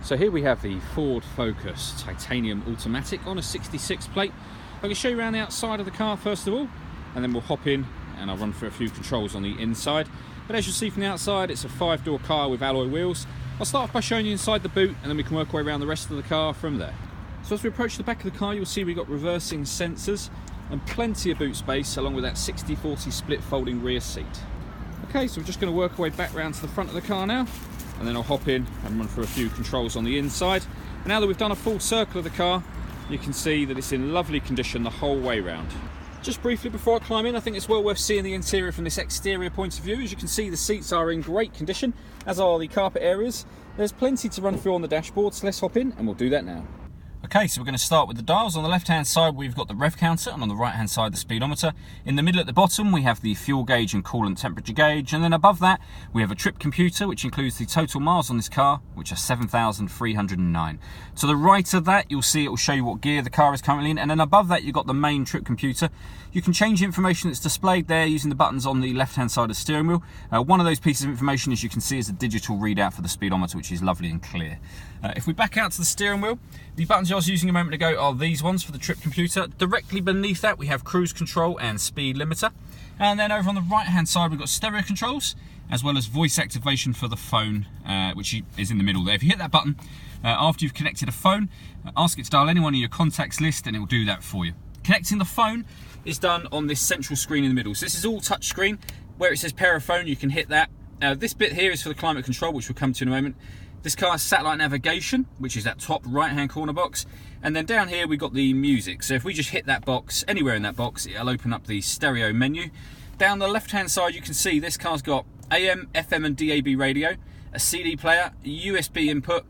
So here we have the Ford Focus titanium automatic on a 66 plate. I can show you around the outside of the car first of all, and then we'll hop in and I'll run through a few controls on the inside. But as you'll see from the outside, it's a 5-door car with alloy wheels. I'll start off by showing you inside the boot, and then we can work our way around the rest of the car from there. So as we approach the back of the car, you'll see we've got reversing sensors and plenty of boot space, along with that 60/40 split folding rear seat. Okay, so we're just going to work our way back round to the front of the car now, and then I'll hop in and run through a few controls on the inside. And now that we've done a full circle of the car, you can see that it's in lovely condition the whole way round. Just briefly before I climb in, I think it's well worth seeing the interior from this exterior point of view. As you can see, the seats are in great condition, as are the carpet areas. There's plenty to run through on the dashboard, so let's hop in and we'll do that now. Okay, so we're going to start with the dials. On the left hand side we've got the rev counter, and on the right hand side the speedometer. In the middle at the bottom we have the fuel gauge and coolant temperature gauge, and then above that we have a trip computer which includes the total miles on this car, which are 7,309. To the right of that you'll see it will show you what gear the car is currently in, and then above that you've got the main trip computer. You can change the information that's displayed there using the buttons on the left hand side of the steering wheel. One of those pieces of information, as you can see, is a digital readout for the speedometer, which is lovely and clear. If we back out to the steering wheel, the buttons I was using a moment ago are these ones for the trip computer. Directly beneath that we have cruise control and speed limiter. And then over on the right hand side we've got stereo controls, as well as voice activation for the phone, which is in the middle there. If you hit that button, after you've connected a phone, ask it to dial anyone in your contacts list and it will do that for you. Connecting the phone is done on this central screen in the middle. So this is all touch screen. Where it says pair of phone, you can hit that. This bit here is for the climate control, which we'll come to in a moment. This car has satellite navigation, which is that top right hand corner box. And then down here we've got the music. So if we just hit that box, anywhere in that box, it'll open up the stereo menu. Down the left hand side you can see this car's got AM, FM and DAB radio, a CD player, USB input,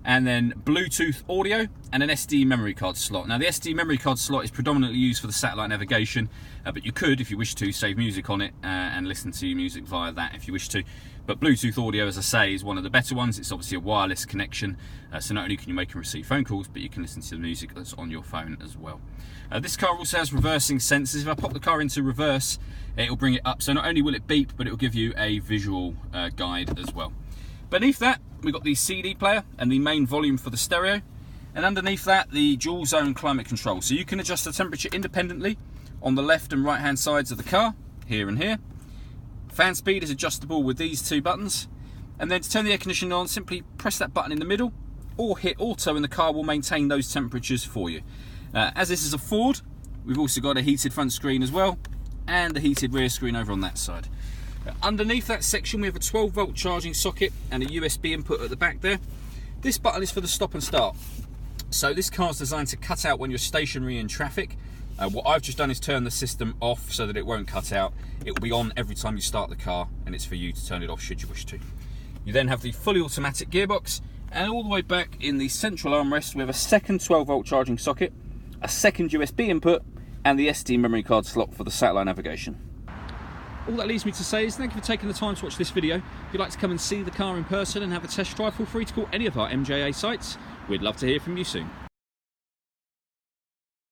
and then Bluetooth audio and an SD memory card slot. Now the SD memory card slot is predominantly used for the satellite navigation, but you could, if you wish to, save music on it and listen to music via that if you wish to. But Bluetooth audio, as I say, is one of the better ones. It's obviously a wireless connection, so not only can you make and receive phone calls, but you can listen to the music that's on your phone as well. This car also has reversing sensors. If I pop the car into reverse, it'll bring it up, so not only will it beep, but it'll give you a visual guide as well. Beneath that, we've got the CD player and the main volume for the stereo. And underneath that, the dual zone climate control. So you can adjust the temperature independently on the left and right hand sides of the car, here and here. Fan speed is adjustable with these two buttons. And then to turn the air conditioning on, simply press that button in the middle or hit auto and the car will maintain those temperatures for you. As this is a Ford, we've also got a heated front screen as well, and a heated rear screen over on that side. Underneath that section we have a 12-volt charging socket and a USB input at the back there. This button is for the stop and start. So this car is designed to cut out when you're stationary in traffic. What I've just done is turn the system off so that it won't cut out. It will be on every time you start the car, and it's for you to turn it off should you wish to. You then have the fully automatic gearbox, and all the way back in the central armrest we have a second 12-volt charging socket, a second USB input, and the SD memory card slot for the satellite navigation. All that leaves me to say is thank you for taking the time to watch this video. If you'd like to come and see the car in person and have a test drive, feel free to call any of our MJA sites. We'd love to hear from you soon.